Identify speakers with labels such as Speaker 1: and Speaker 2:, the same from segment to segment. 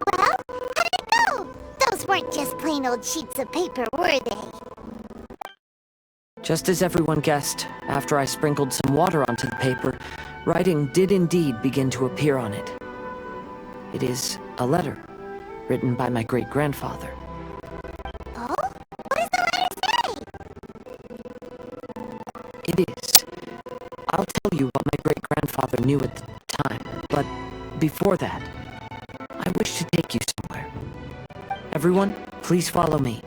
Speaker 1: Well, how'd it go? Those weren't just plain old sheets of paper, were they?
Speaker 2: Just as everyone guessed, after I sprinkled some water onto the paper, writing did indeed begin to appear on it. It is a letter, written by my great-grandfather.
Speaker 1: Oh? What does the letter say?
Speaker 2: It is. I'll tell you what my great-grandfather knew at the time, but before that, I wish to take you somewhere. Everyone, please follow me.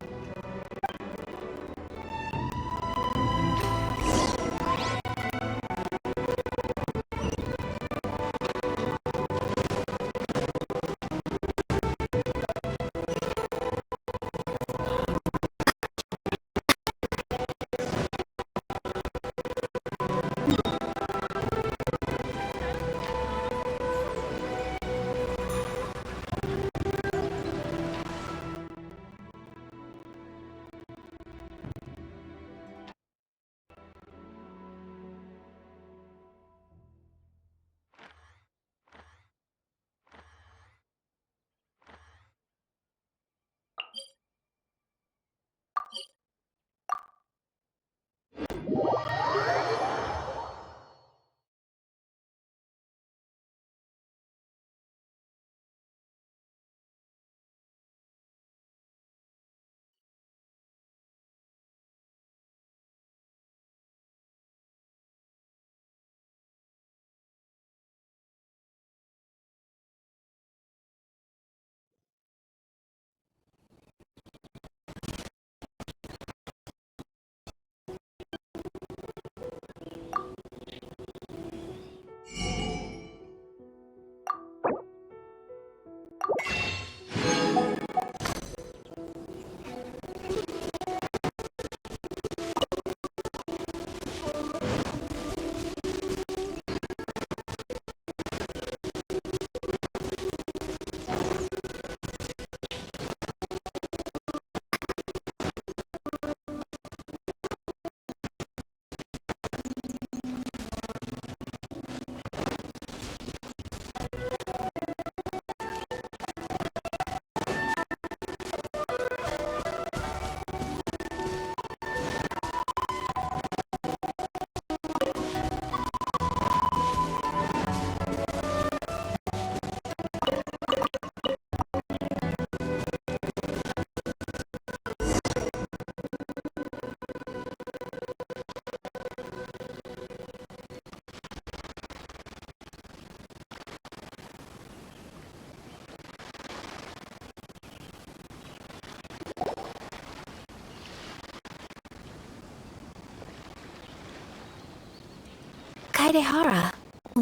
Speaker 3: Kaidehara,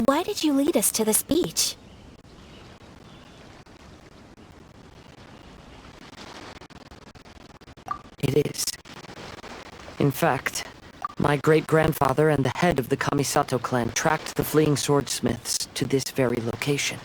Speaker 3: why did you lead us to this beach?
Speaker 2: It is. In fact, my great-grandfather and the head of the Kamisato clan tracked the fleeing swordsmiths to this very location.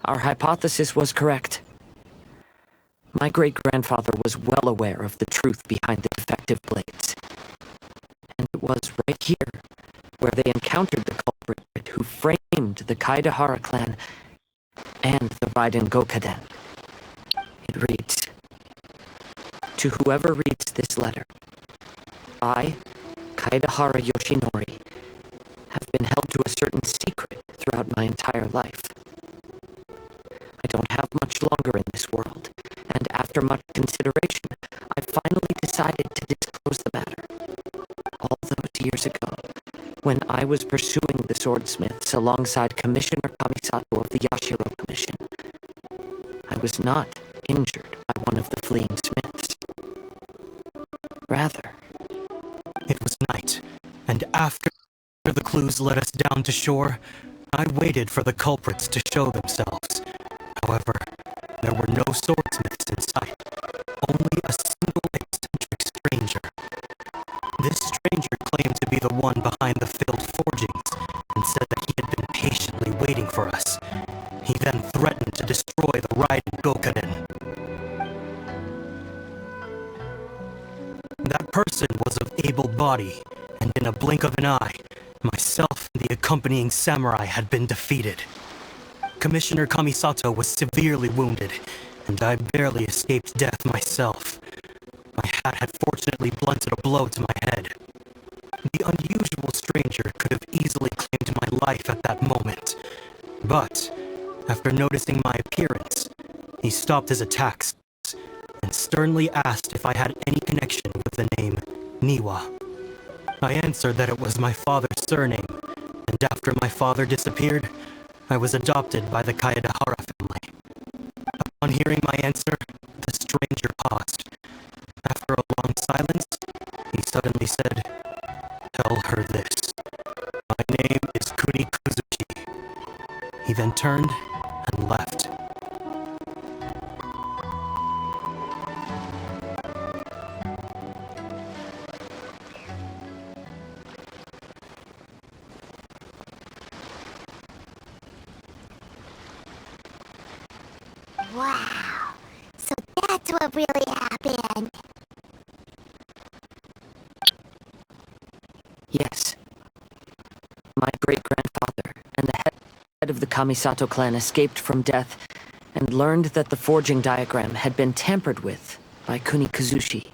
Speaker 2: Our hypothesis was correct. My great-grandfather was well aware of the truth behind the defective blades. And it was right here where they encountered the culprit who framed the Kaidehara clan and the Raiden Gokaden. It reads, "To whoever reads this letter, I, Kaidehara Yoshinori, have been held to a certain secret throughout my entire life. I don't have much longer in this world, and after much consideration, I finally decided to disclose the matter. All those years ago, when I was pursuing the swordsmiths alongside Commissioner Kamisato of the Yashiro Commission, I was not injured by one of the fleeing smiths. Rather,
Speaker 4: it was night, and after the clues led us down to shore, I waited for the culprits to show themselves. However, there were no swordsmiths in sight, only a single eccentric stranger. This stranger claimed to be the one behind the failed forgings, and said body, and in a blink of an eye, myself and the accompanying samurai had been defeated. Commissioner Kamisato was severely wounded, and I barely escaped death myself. My hat had fortunately blunted a blow to my head. The unusual stranger could have easily claimed my life at that moment. But, after noticing my appearance, he stopped his attacks and sternly asked if I had any connection with the name Niwa. I answered that it was my father's surname, and after my father disappeared, I was adopted by the Kaedahara family. Upon hearing my answer, the stranger paused. After a long silence, he suddenly said, "Tell her this. My name is Kunikuzushi." He then turned and left.
Speaker 1: Wow. So that's what really happened.
Speaker 2: Yes. My great-grandfather and the head of the Kamisato clan escaped from death and learned that the forging diagram had been tampered with by Kunikuzushi.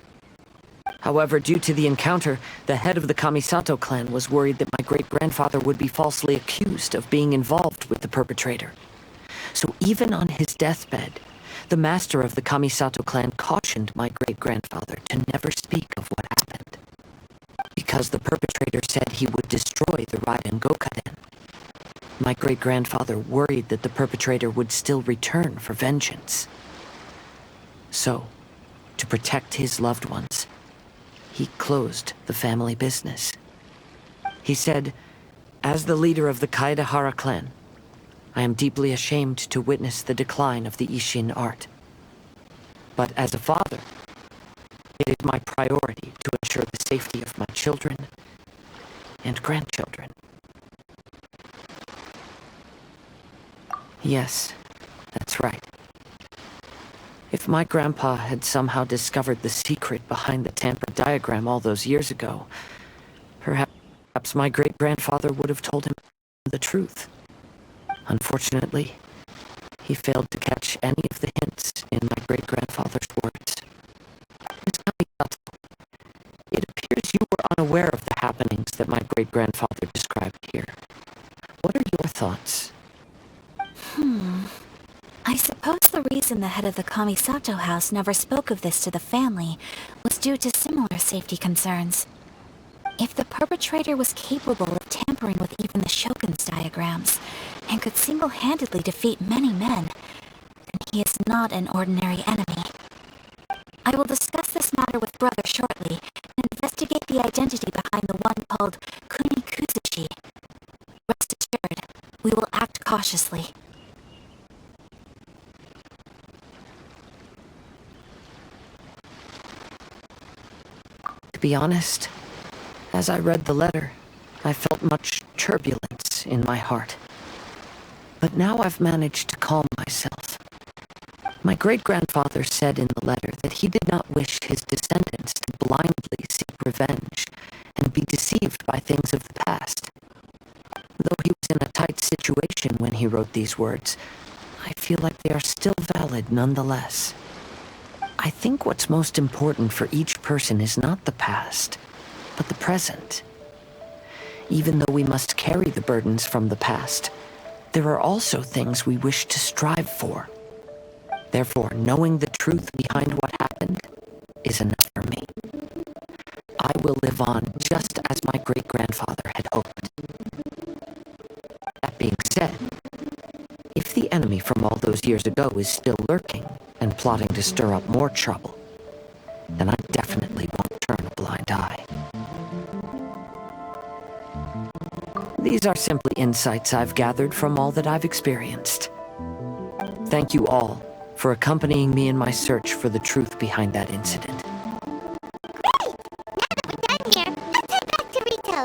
Speaker 2: However, due to the encounter, the head of the Kamisato clan was worried that my great-grandfather would be falsely accused of being involved with the perpetrator. So even on his deathbed, the master of the Kamisato clan cautioned my great-grandfather to never speak of what happened. Because the perpetrator said he would destroy the Raiden Gokaden. My great-grandfather worried that the perpetrator would still return for vengeance. So, to protect his loved ones, he closed the family business. He said, "As the leader of the Kaedahara clan, I am deeply ashamed to witness the decline of the Ishin art. But as a father, it is my priority to ensure the safety of my children and grandchildren." Yes, that's right. If my grandpa had somehow discovered the secret behind the tampered diagram all those years ago, perhaps my great-grandfather would have told him the truth. Unfortunately, he failed to catch any of the hints in my great-grandfather's words. Ms. Kamisato, it appears you were unaware of the happenings that my great-grandfather described here. What are your thoughts?
Speaker 3: I suppose the reason the head of the Kamisato house never spoke of this to the family was due to similar safety concerns. If the perpetrator was capable of tampering with even the Shogun's diagrams, and could single-handedly defeat many men, then he is not an ordinary enemy. I will discuss this matter with Brother shortly, and investigate the identity behind the one called Kunikuzushi. Rest assured, we will act cautiously.
Speaker 2: To be honest, as I read the letter, I felt much turbulence in my heart. But now I've managed to calm myself. My great-grandfather said in the letter that he did not wish his descendants to blindly seek revenge and be deceived by things of the past. Though he was in a tight situation when he wrote these words, I feel like they are still valid nonetheless. I think what's most important for each person is not the past, but the present. Even though we must carry the burdens from the past, there are also things we wish to strive for. Therefore, knowing the truth behind what happened is enough for me. I will live on just as my great-grandfather had hoped. That being said, if the enemy from all those years ago is still lurking and plotting to stir up more trouble, then I definitely won't turn a blind eye. These are simply insights I've gathered from all that I've experienced. Thank you all for accompanying me in my search for the truth behind that incident.
Speaker 1: Great! Now that we're done here, let's head back to Rito.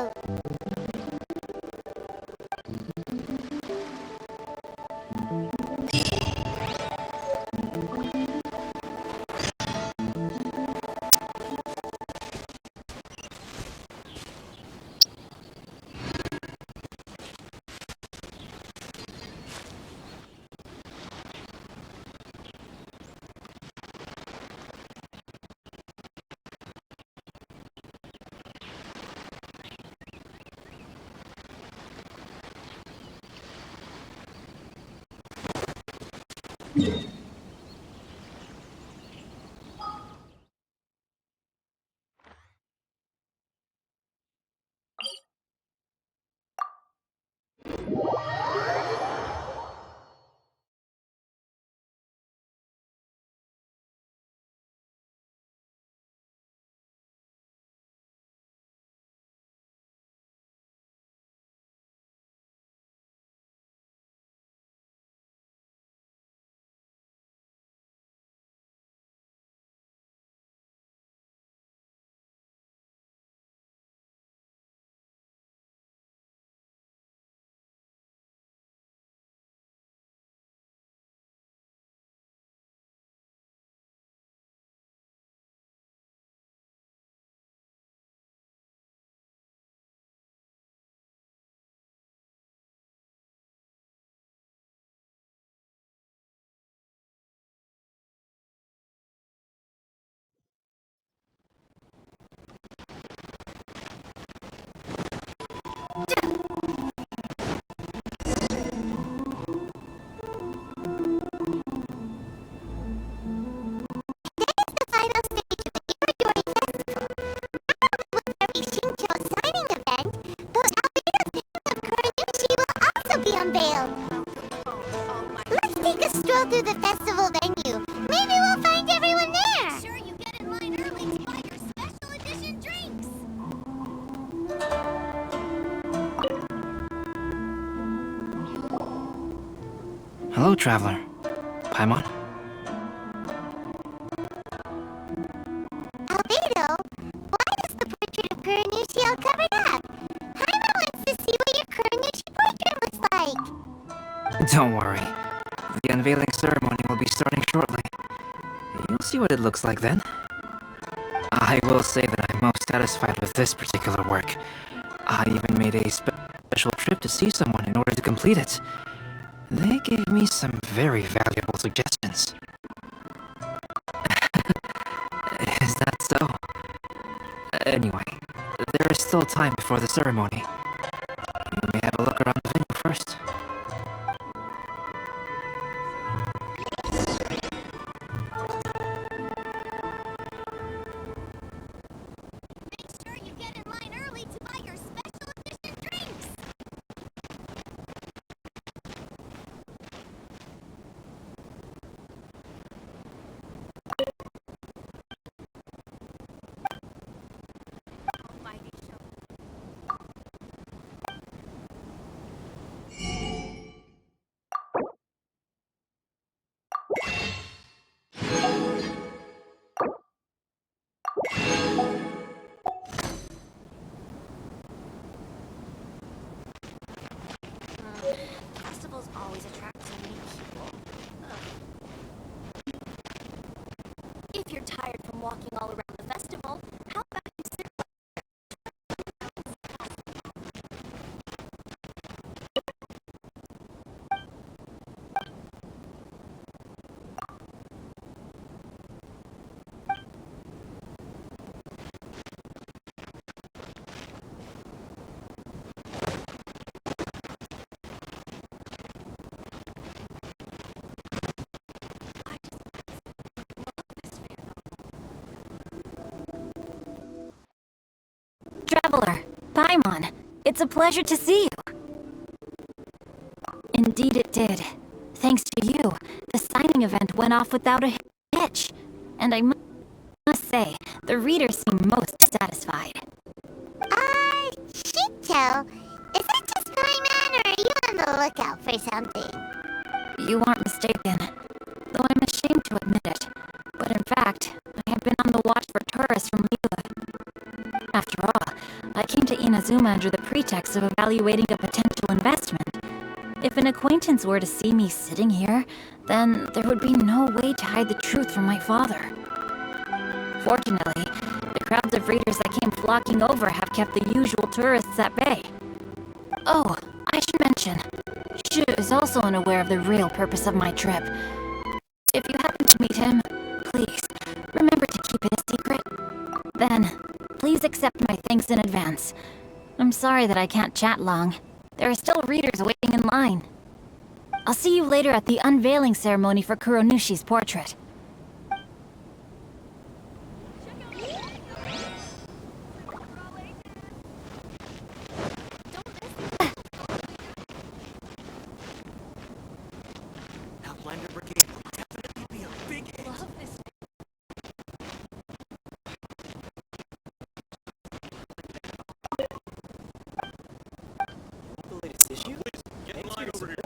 Speaker 1: The final stage of the Irodori Festival. With every Shincho signing event, the Albedo's painting of Kunikuzushi will also be unveiled. Let's take a stroll through the festival venue. Maybe we'll find everyone there. Make sure you get in line early to buy your special edition drinks.
Speaker 5: Hello, traveler. Paimon?
Speaker 1: Albedo, why is the portrait of Kunikuzushi all covered up? Jaime wants to see what your Kunikuzushi portrait looks like.
Speaker 5: Don't worry. The unveiling ceremony will be starting shortly. You'll see what it looks like then. I will say that I'm most satisfied with this particular work. I even made a special trip to see someone in order to complete it. They gave me some very valuable suggestions. Is that so? Anyway, there is still time before the ceremony. You may have a look around the venue first.
Speaker 1: Make sure you get in line early to buy your special edition drinks. Festivals always attract so many people. If you're tired from walking all around the festival, how about you sit?
Speaker 3: Traveler, Paimon, it's a pleasure to see you. Indeed it did. Thanks to you, the signing event went off without a hitch. And I must say, the readers seem most satisfied.
Speaker 1: Shinto, is that just Paimon, or are you on the lookout for something?
Speaker 3: You aren't mistaken, though I'm ashamed to admit it. But in fact, I have been on the watch for tourists from Liyue. After all, I came to Inazuma under the pretext of evaluating a potential investment. If an acquaintance were to see me sitting here, then there would be no way to hide the truth from my father. Fortunately, the crowds of readers that came flocking over have kept the usual tourists at bay. Oh, I should mention, Shu is also unaware of the real purpose of my trip. If you happen to meet him, please, remember to keep it a secret. Then, please accept my thanks in advance. I'm sorry that I can't chat long. There are still readers waiting in line. I'll see you later at the unveiling ceremony for Kuronushi's portrait.
Speaker 4: Outlander Brigade will definitely be a big hit. The latest issue? Get in line over here.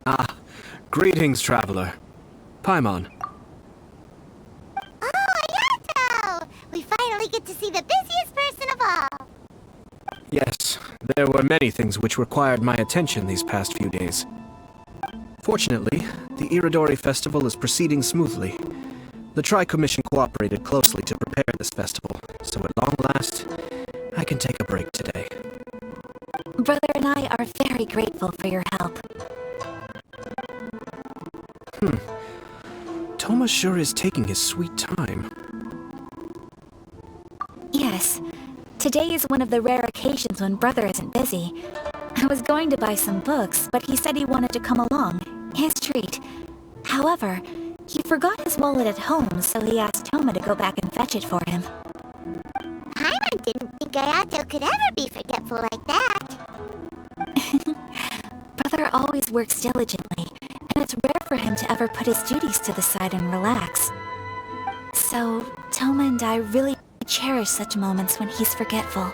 Speaker 6: Ah, greetings, traveler. Paimon.
Speaker 1: Oh, Ayato! We finally get to see the busiest person of all.
Speaker 6: Yes, there were many things which required my attention these past few days. Fortunately, the Irodori festival is proceeding smoothly. The Tri-Commission cooperated closely to prepare this festival, so at long last, I can take a break today.
Speaker 3: Brother and I are very grateful for your help.
Speaker 6: Toma sure is taking his sweet time.
Speaker 3: Yes. Today is one of the rare occasions when Brother isn't busy. I was going to buy some books, but he said he wanted to come along. His treat. However, he forgot his wallet at home, so he asked Toma to go back and fetch it for him.
Speaker 1: Paimon didn't think Ayato could ever be forgetful like that.
Speaker 3: Brother always works diligently, and it's rare for him to ever put his duties to the side and relax. So, Toma and I really cherish such moments when he's forgetful.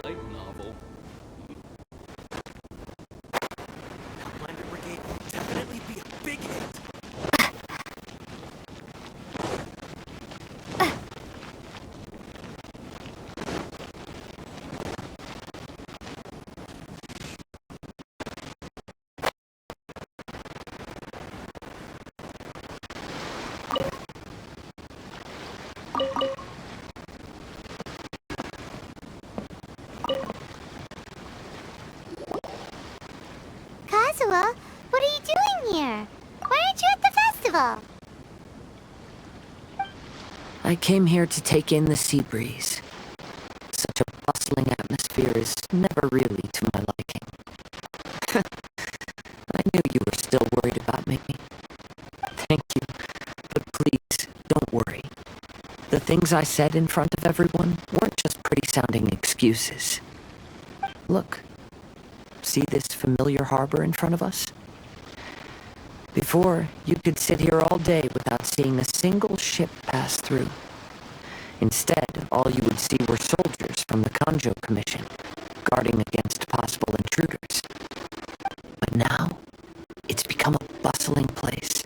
Speaker 7: Light novel.
Speaker 4: Outlander Brigade will definitely be a big hit.
Speaker 1: Kazuha, what are you doing here? Why aren't you at the festival?
Speaker 2: I came here to take in the sea breeze. Such a bustling atmosphere is never really to my liking. I knew you were still worried about me. Thank you, but please, don't worry. The things I said in front of everyone weren't just pretty-sounding excuses. Look. See this familiar harbor in front of us? Before, you could sit here all day without seeing a single ship pass through. Instead, all you would see were soldiers from the Kanjo Commission, guarding against possible intruders. But now, it's become a bustling place.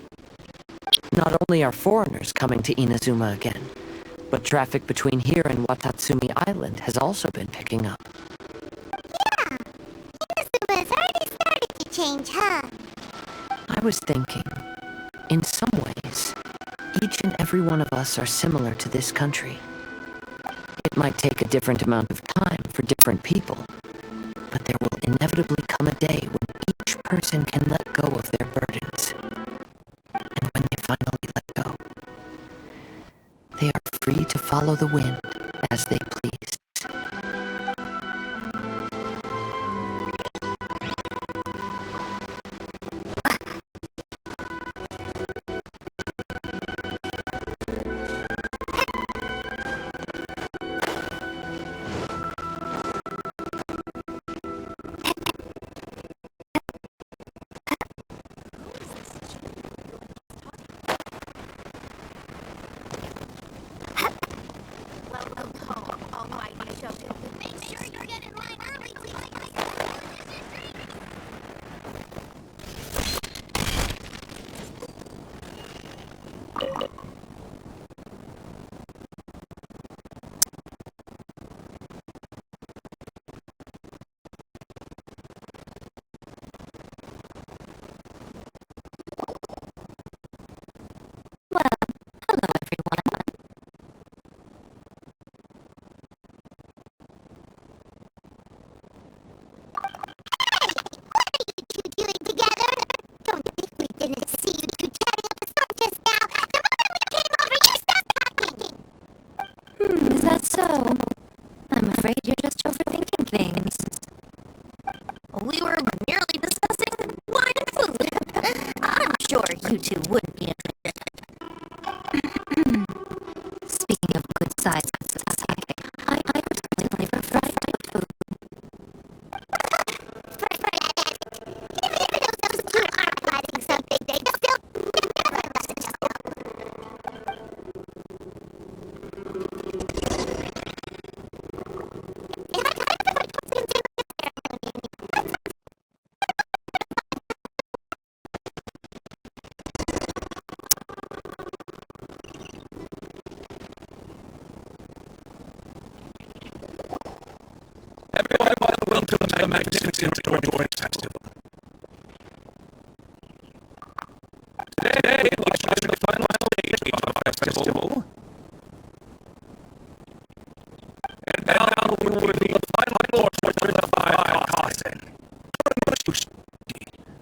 Speaker 2: Not only are foreigners coming to Inazuma again, but traffic between here and Watatsumi Island has also been picking up.
Speaker 1: Inazuma's already started to change, huh?
Speaker 2: I was thinking, in some ways, each and every one of us are similar to this country. It might take a different amount of time for different people, but there will inevitably come a day when each person can let go of their burdens. And when they finally let go, they are free to follow the wind as they please.
Speaker 1: Make sure you get in line early, please.
Speaker 3: Hello, everyone.
Speaker 1: You two doing together? Don't think we didn't see you two chatting up a storm just now. The moment we came over, you stopped talking.
Speaker 3: Is that so? I'm afraid you're just overthinking things.
Speaker 8: We were merely discussing wine and food. I'm sure you two wouldn't be interested.
Speaker 3: Speaking of good size, I personally prefer fried food.
Speaker 1: Even if those two are plotting something, they still never let us know. If I kind of like to do
Speaker 9: Everyone, welcome to the magnificent Irodori Festival. Today, we usher the final stage of our festival. And now we will reveal the final portrait of the five Kazen, Kunikuzushi,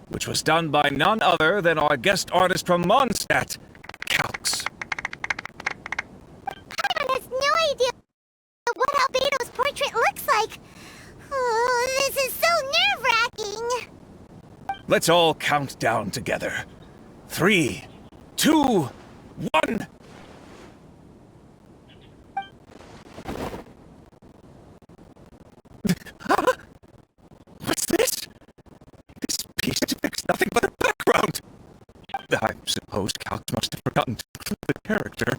Speaker 9: which was done by none other than our guest artist from Mondstadt, Calx.
Speaker 1: Paimon has no idea what Albedo's portrait looks like. Oh, this is so nerve-wracking.
Speaker 9: Let's all count down together. 3, 2, 1. What's this? This piece depicts nothing but a background. I suppose Calx must have forgotten to include the character.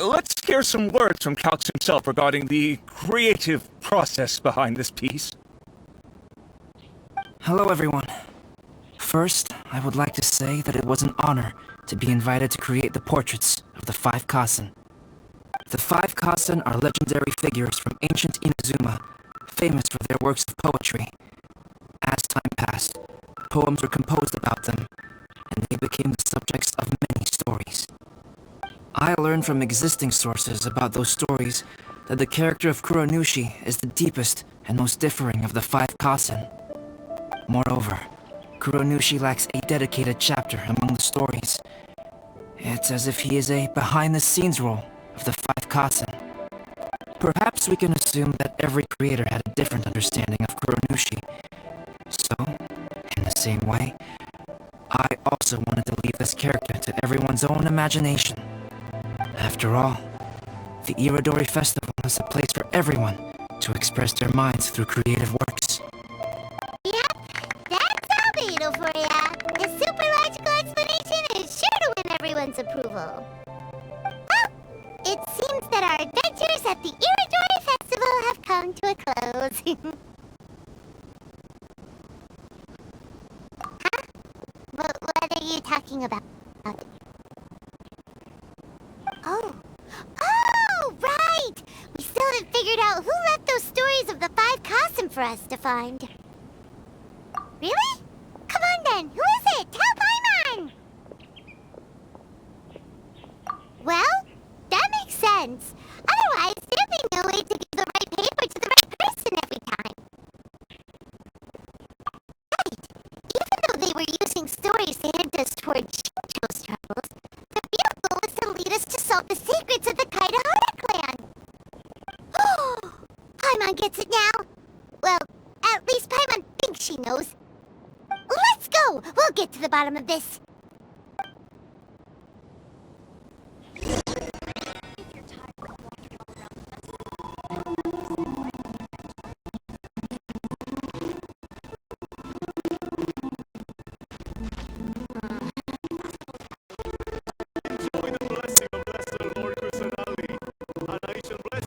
Speaker 9: Let's hear some words from Calx himself regarding the creative process behind this piece.
Speaker 5: Hello, everyone. First, I would like to say that it was an honor to be invited to create the portraits of the five Kazen. The five Kazen are legendary figures from ancient Inazuma, famous for their works of poetry. As time passed, poems were composed about them, and they became the subjects of many stories. I learned from existing sources about those stories that the character of Kunikuzushi is the deepest and most differing of the five Kazen. Moreover, Kunikuzushi lacks a dedicated chapter among the stories. It's as if he is a behind-the-scenes role of the five Kazen. Perhaps we can assume that every creator had a different understanding of Kunikuzushi. So, in the same way, I also wanted to leave this character to everyone's own imagination. After all, the Irodori Festival is a place for everyone to express their minds through creative works.
Speaker 1: Yep, that's Albedo for ya. His super logical explanation is sure to win everyone's approval. Well, it seems that our adventures at the Irodori Festival have come to a close. Huh? What are you talking about? Oh, right! We still haven't figured out who left those stories of the five Kazen for us to find. Really? Come on then, who is it? Tell Paimon! Well, that makes sense. Otherwise, there'd be no way to give the right paper to the right person every time. Right. Even though they were using stories to hint us toward Shinjo's troubles, the real goal is to lead us to solve the secrets of the Kaidahara clan. Oh, Paimon gets it now. Well, at least Paimon thinks she knows. Let's go! We'll get to the bottom of this.
Speaker 10: Enjoy the blessing of Blessed Lord Kusanagi. And I shall bless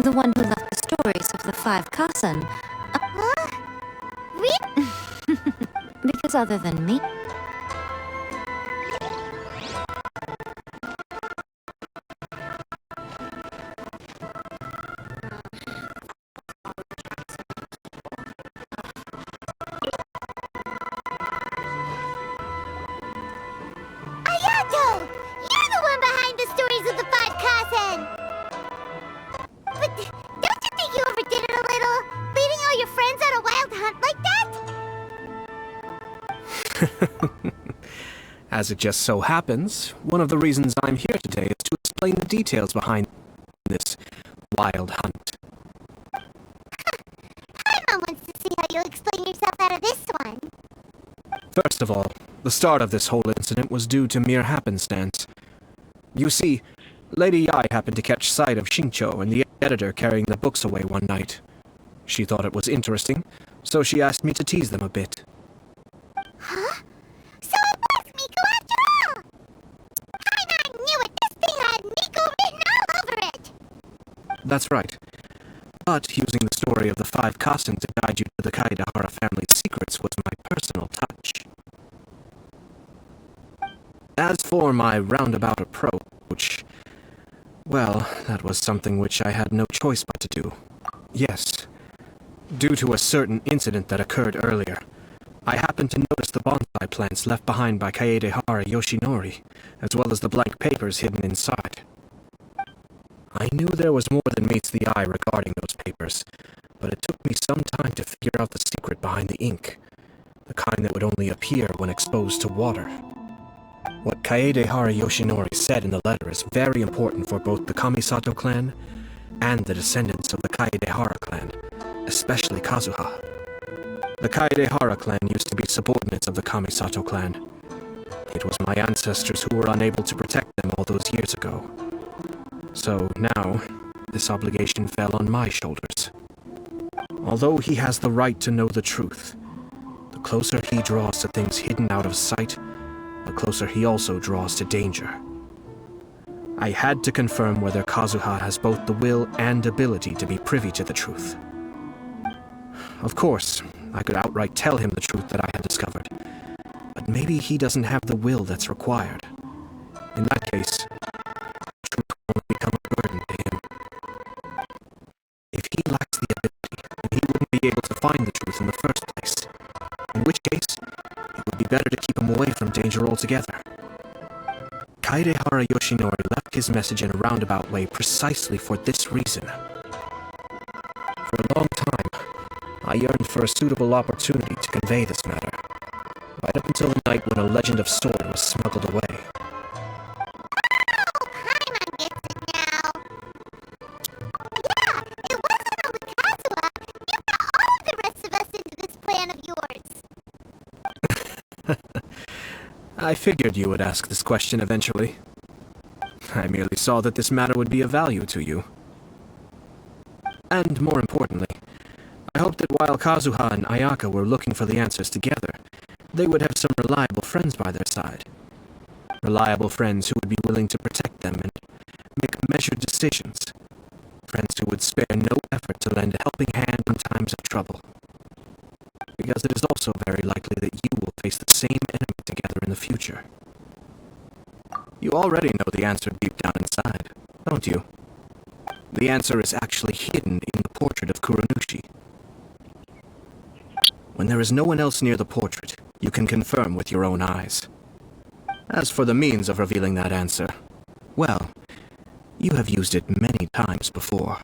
Speaker 10: The one who left the stories of the five Kasen.
Speaker 1: Huh? Really?
Speaker 10: Because other than me...
Speaker 1: Ayato! You're the one behind the stories of the five cousin! But don't you think you overdid it a little? Leading all your friends on a wild hunt like that?
Speaker 6: As it just so happens, one of the reasons I'm here today is to explain the details behind this wild hunt.
Speaker 1: Paimon wants to see how you explain yourself out of this one.
Speaker 6: First of all, the start of this whole incident was due to mere happenstance. You see, Lady Yai happened to catch sight of Xingqiu and the editor carrying the books away one night. She thought it was interesting, so she asked me to tease them a bit.
Speaker 1: Huh? So it was Miko after all! I knew it! This thing had Miko written all over it!
Speaker 6: That's right. But using the story of the five Kasen to guide you to the Kaedehara family's secrets was my personal touch. As for my roundabout approach, well, that was something which I had no choice but to do. Yes. Due to a certain incident that occurred earlier, I happened to notice the bonsai plants left behind by Kaedehara Yoshinori, as well as the blank papers hidden inside. I knew there was more than meets the eye regarding those papers, but it took me some time to figure out the secret behind the ink, the kind that would only appear when exposed to water. What Kaedehara Yoshinori said in the letter is very important for both the Kamisato clan and the descendants of the Kaedehara clan, especially Kazuha. The Kaedehara clan used to be subordinates of the Kamisato clan. It was my ancestors who were unable to protect them all those years ago. So now, this obligation fell on my shoulders. Although he has the right to know the truth, the closer he draws to things hidden out of sight, the closer he also draws to danger. I had to confirm whether Kazuha has both the will and ability to be privy to the truth. Of course, I could outright tell him the truth that I had discovered, but maybe he doesn't have the will that's required. In that case, the truth will become a burden to him. If he lacks the ability, then he wouldn't be able to find the truth in the first place, in which case, it would be better to keep him away from danger altogether. Kaedehara Yoshinori left his message in a roundabout way precisely for this reason. For a long time, I yearned for a suitable opportunity to convey this matter, right up until the night when a legend of sword was smuggled away.
Speaker 1: Oh, Paimon gets it now! Yeah, it wasn't only Kazuha! You got all of the rest of us into this plan of yours!
Speaker 6: I figured you would ask this question eventually. I merely saw that this matter would be of value to you. And more importantly, I hoped that while Kazuha and Ayaka were looking for the answers together, they would have some reliable friends by their side. Reliable friends who would be willing to protect them and make measured decisions. Friends who would spare no effort to lend a helping hand in times of trouble. Because it is also very likely that you will face the same enemy together in the future. You already know the answer deep down inside, don't you? The answer is actually hidden in the portrait of Kunikuzushi. When there is no one else near the portrait, you can confirm with your own eyes. As for the means of revealing that answer, well, you have used it many times before.